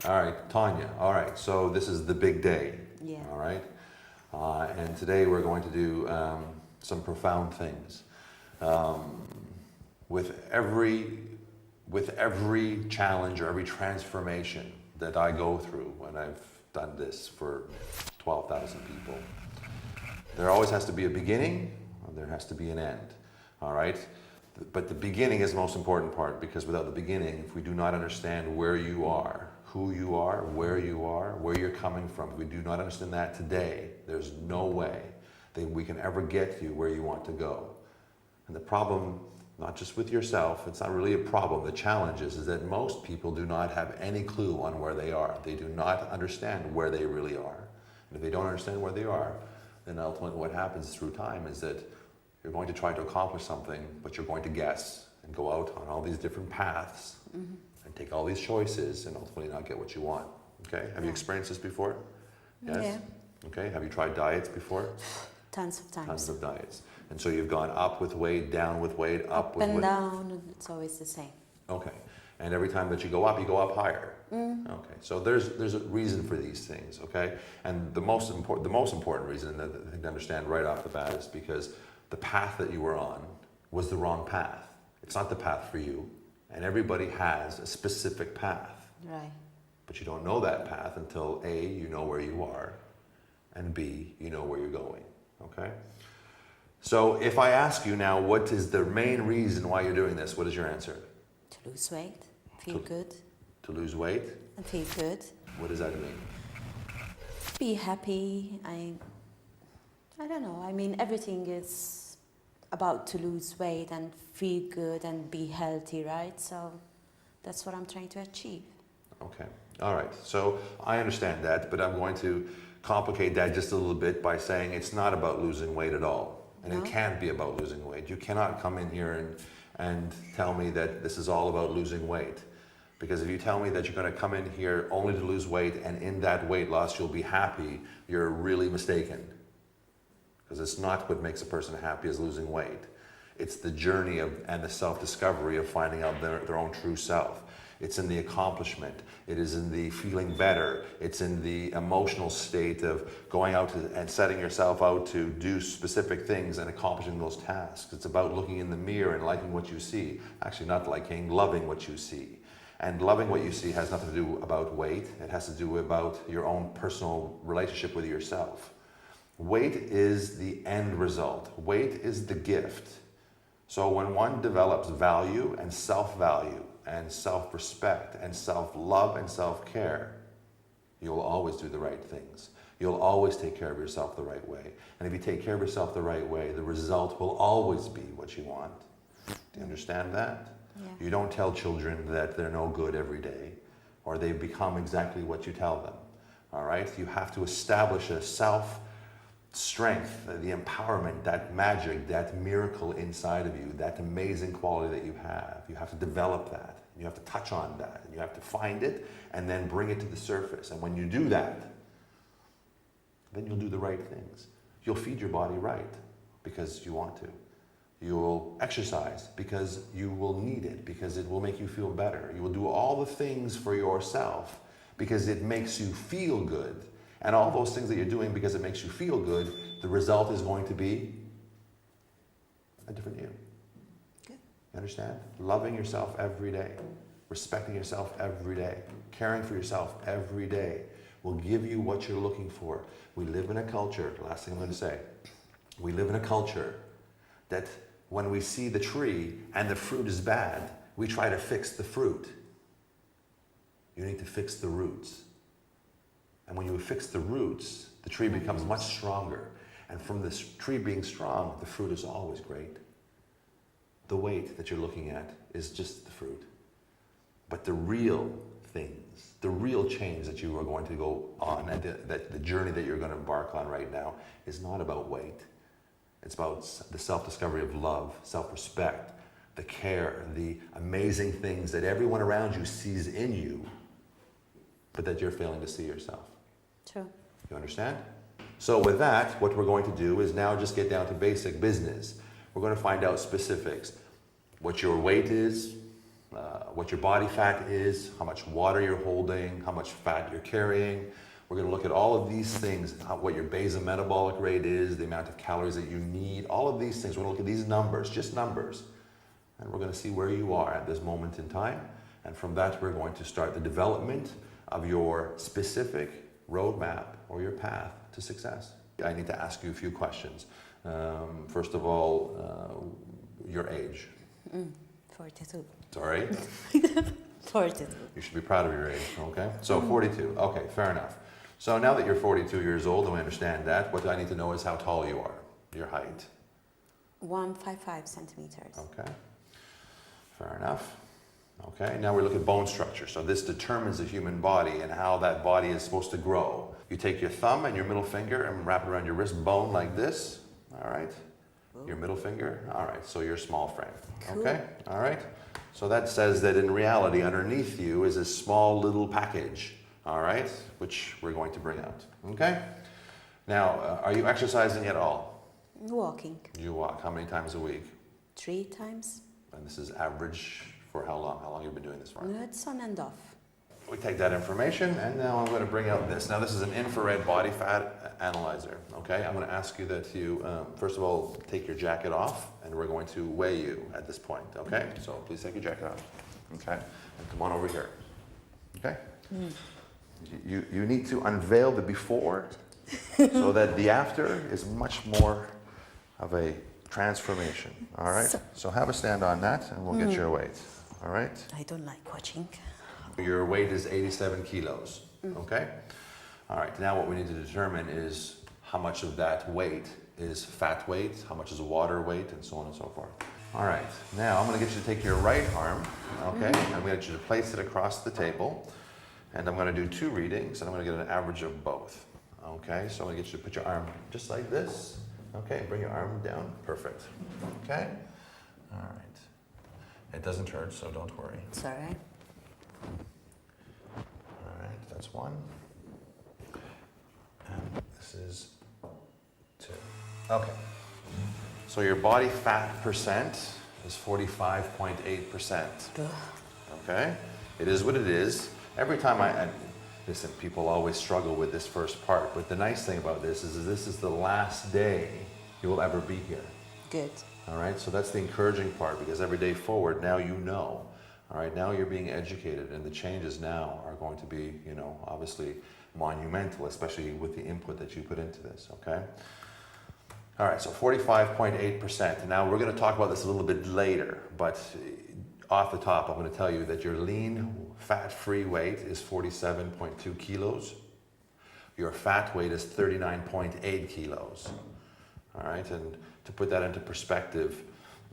All right, Tanya. All right, so this is the big day. Yeah. All right, and today we're going to do some profound things. Um, with every challenge or every transformation that I go through when I've done this for 12,000 people, there always has to be a beginning, and there has to be an end. All right. But the beginning is the most important part, because without the beginning, if we do not understand where you are, who you are, where you're coming from, if we do not understand that today, there's no way that we can ever get you where you want to go. And the problem, not just with yourself, it's not really a problem. The challenge is that most people do not have any clue on where they are. They do not understand where they really are. And if they don't understand where they are, then ultimately what happens through time is that you're going to try to accomplish something, but you're going to guess and go out on all these different paths and take all these choices and ultimately not get what you want. Okay? Have you experienced this before? Yes? Yeah. Okay. Have you tried diets before? Tons of times. Tons of diets. And so you've gone up with weight, down with weight, up with weight. Up and down, and it's always the same. Okay. And every time that you go up higher. Okay. So there's a reason for these things, okay? And the most important reason that I think to understand right off the bat is because the path that you were on was the wrong path. It's not the path for you. And everybody has a specific path. Right. But you don't know that path until A, you know where you are, and B, you know where you're going, okay? So if I ask you now, what is the main reason why you're doing this, what is your answer? To lose weight, feel good. To lose weight? And feel good. What does that mean? Be happy. I don't know. I mean, everything is about to lose weight and feel good and be healthy, right? So that's what I'm trying to achieve. Okay. All right. So I understand that, but I'm going to complicate that just a little bit by saying it's not about losing weight at all. And No? It can't be about losing weight. You cannot come in here and tell me that this is all about losing weight. Because if you tell me that you're going to come in here only to lose weight and in that weight loss you'll be happy, you're really mistaken. Because it's not what makes a person happy is losing weight. It's the journey and the self-discovery of finding out their own true self. It's in the accomplishment. It is in the feeling better. It's in the emotional state of going out and setting yourself out to do specific things and accomplishing those tasks. It's about looking in the mirror and liking what you see. Actually, not liking, loving what you see. And loving what you see has nothing to do about weight. It has to do about your own personal relationship with yourself. Weight is the end result. Weight is the gift. So when one develops value and self-value and self-respect and self-love and self-care, you'll always do the right things. You'll always take care of yourself the right way. And if you take care of yourself the right way, the result will always be what you want. Do you understand that? Yeah. You don't tell children that they're no good every day, or they become exactly what you tell them. All right? You have to establish a self-strength, the empowerment, that magic, that miracle inside of you, that amazing quality that you have. You have to develop that. You have to touch on that. You have to find it and then bring it to the surface. And when you do that, then you'll do the right things. You'll feed your body right because you want to. You'll exercise because you will need it, because it will make you feel better. You will do all the things for yourself because it makes you feel good. And all those things that you're doing because it makes you feel good, the result is going to be a different you. Good. You understand? Loving yourself every day, respecting yourself every day, caring for yourself every day will give you what you're looking for. We live in a culture, the last thing I'm going to say, we live in a culture that when we see the tree and the fruit is bad, we try to fix the fruit. You need to fix the roots. And when you fix the roots, the tree becomes much stronger. And from this tree being strong, the fruit is always great. The weight that you're looking at is just the fruit. But the real things, the real change that you are going to go on, and the journey that you're going to embark on right now is not about weight. It's about the self-discovery of love, self-respect, the care, the amazing things that everyone around you sees in you, but that you're failing to see yourself. True. You understand? So with that, what we're going to do is now just get down to basic business. We're going to find out specifics. What your weight is, what your body fat is, how much water you're holding, how much fat you're carrying. We're going to look at all of these things, what your basal metabolic rate is, the amount of calories that you need, all of these things. We're going to look at these numbers, just numbers. And we're going to see where you are at this moment in time. And from that, we're going to start the development of your specific roadmap or your path to success. I need to ask you a few questions. First of all, your age. 42. Sorry? 42. You should be proud of your age, okay? So 42, okay, fair enough. So now that you're 42 years old and we understand that, what I need to know is how tall you are, your height. 155 centimeters. Okay, fair enough. Okay, now we look at bone structure. So this determines the human body and how that body is supposed to grow. You take your thumb and your middle finger and wrap it around your wrist bone like this, all right? Your middle finger, all right, so your small frame, okay? All right, so that says that in reality underneath you is a small little package, all right, which we're going to bring out, okay? Now, are you exercising at all? Walking. You walk, how many times a week? 3 times. And this is average for how long? How long have you been doing this for? It's on and off. We take that information and now I'm going to bring out this. Now this is an infrared body fat analyzer, okay? I'm going to ask you that you, first of all, take your jacket off and we're going to weigh you at this point, okay? So please take your jacket off, okay? And come on over here, okay? You need to unveil the before so that the after is much more of a transformation, all right? So have a stand on that and we'll get your weight, all right? I don't like watching. Your weight is 87 kilos, okay? All right, now what we need to determine is how much of that weight is fat weight, how much is water weight, and so on and so forth. All right, now I'm gonna get you to take your right arm, okay? I'm gonna get you to place it across the table, and I'm gonna do 2 readings, and I'm gonna get an average of both, okay? So I'm gonna get you to put your arm just like this, okay? Bring your arm down, perfect, okay? All right. It doesn't hurt, so don't worry. It's all right. All right, that's 1. And this is 2. Okay. So your body fat percent is 45.8%. Okay? It is what it is. Every time and listen, people always struggle with this first part, but the nice thing about this is the last day you will ever be here. Good. All right, so that's the encouraging part because every day forward, now you know. All right, now you're being educated and the changes now are going to be, you know, obviously monumental, especially with the input that you put into this, okay? All right, so 45.8%. And now we're going to talk about this a little bit later, but off the top, I'm going to tell you that your lean fat-free weight is 47.2 kilos. Your fat weight is 39.8 kilos. All right, and to put that into perspective,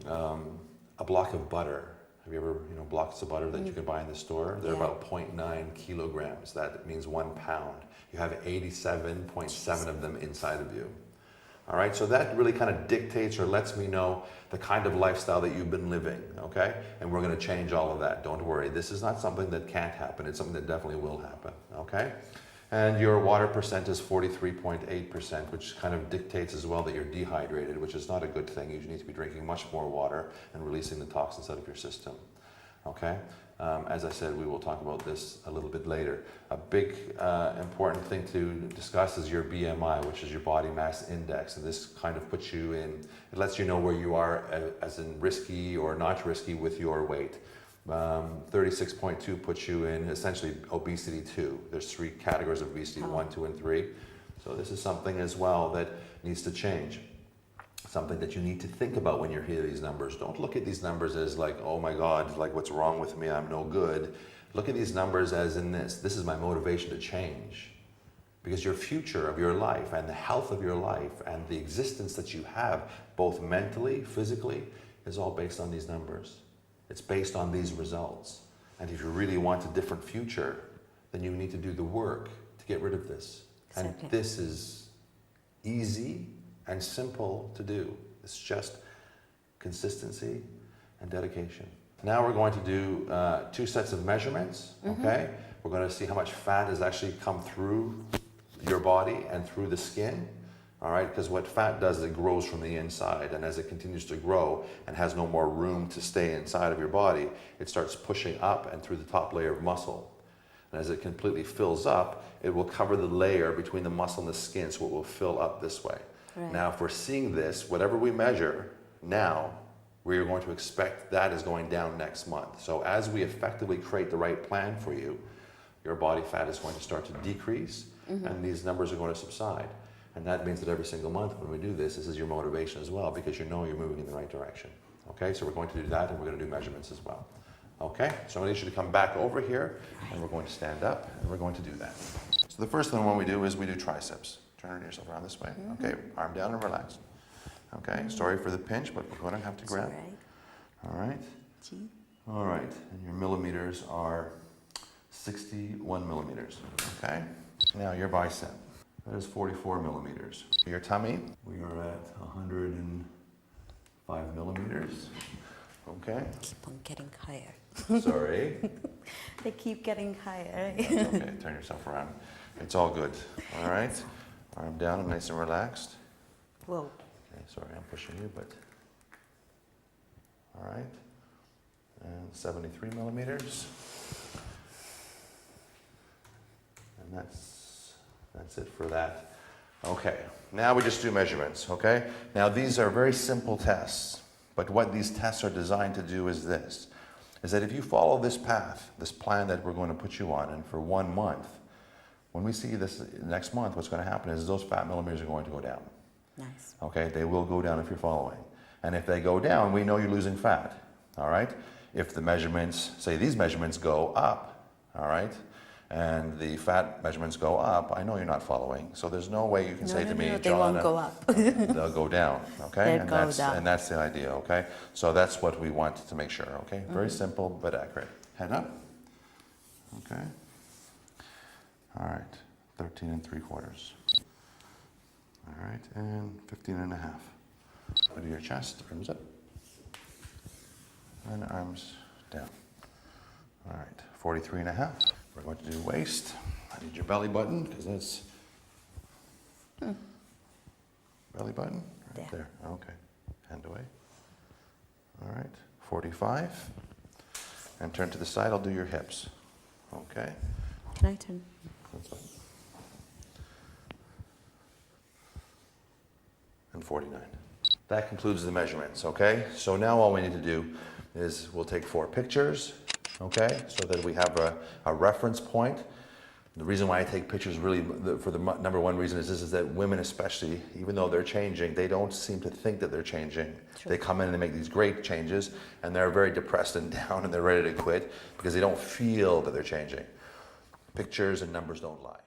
a block of butter, have you ever, blocks of butter that you can buy in the store? They're about 0.9 kilograms. That means 1 pound. You have 87.7 of them inside of you. All right, so that really kind of dictates or lets me know the kind of lifestyle that you've been living, okay? And we're going to change all of that. Don't worry. This is not something that can't happen. It's something that definitely will happen, okay? And your water percent is 43.8%, which kind of dictates as well that you're dehydrated, which is not a good thing. You need to be drinking much more water and releasing the toxins out of your system, okay? As I said, we will talk about this a little bit later. A big important thing to discuss is your BMI, which is your body mass index. And this kind of puts you in, it lets you know where you are as in risky or not risky with your weight. 36.2 puts you in essentially obesity 2. There's 3 categories of obesity, 1, 2, and 3. So this is something as well that needs to change. Something that you need to think about when you hear these numbers. Don't look at these numbers as like, oh my God, like what's wrong with me? I'm no good. Look at these numbers as in this. This is my motivation to change. Because your future of your life and the health of your life and the existence that you have, both mentally, physically, is all based on these numbers. It's based on these results. And if you really want a different future, then you need to do the work to get rid of this. Exactly. And this is easy and simple to do. It's just consistency and dedication. Now we're going to do 2 sets of measurements, okay? We're going to see how much fat has actually come through your body and through the skin, All right, because what fat does is it grows from the inside, and as it continues to grow and has no more room to stay inside of your body, it starts pushing up and through the top layer of muscle. And as it completely fills up, it will cover the layer between the muscle and the skin, so it will fill up this way. Right. Now, if we're seeing this, whatever we measure now, we are going to expect that is going down next month. So as we effectively create the right plan for you, your body fat is going to start to decrease, and these numbers are going to subside. And that means that every single month when we do this is your motivation as well, because you know you're moving in the right direction. Okay, so we're going to do that, and we're going to do measurements as well. Okay, so I need you to come back over here, and we're going to stand up, and we're going to do that. So the first thing we do is we do triceps. Turn yourself around this way. Okay, arm down and relax. Okay, sorry for the pinch, but we're going to have to grab. All right. All right, and your millimeters are 61 millimeters. Okay, now your bicep. That is 44 millimeters. Your tummy, we are at 105 millimeters. Okay. Keep on getting higher. Sorry. They keep getting higher. That's okay. Turn yourself around. It's all good. All right. Arm down and nice and relaxed. Whoa. Okay, sorry, I'm pushing you, but. All right. And 73 millimeters. And that's it for that. Okay, now we just do measurements, okay? Now these are very simple tests, but what these tests are designed to do is this, is that if you follow this path, this plan that we're going to put you on, and for 1 month, when we see this next month, what's going to happen is those fat millimeters are going to go down. Nice. Okay, they will go down if you're following. And if they go down, we know you're losing fat, all right? If the measurements, say these measurements go up, all right? And the fat measurements go up, I know you're not following. So there's no way you can say to me, they John, won't go up. they'll go down, okay? They'll go down. And that's the idea, okay? So that's what we want to make sure, okay? Very simple but accurate. Head up, okay? All right, 13 3/4. All right, and 15 1/2. Go to your chest, arms up. And arms down. All right, 43 1/2. We're going to do waist. I need your belly button, because that's belly button right there. Okay, hand away. All right, 45. And turn to the side, I'll do your hips. Okay. Can I turn? That's fine. And 49. That concludes the measurements, okay? So now all we need to do is we'll take 4 pictures, okay? So that we have a reference point. The reason why I take pictures really, for the number one reason is this, is that women especially, even though they're changing, they don't seem to think that they're changing. True. They come in and they make these great changes, and they're very depressed and down, and they're ready to quit because they don't feel that they're changing. Pictures and numbers don't lie.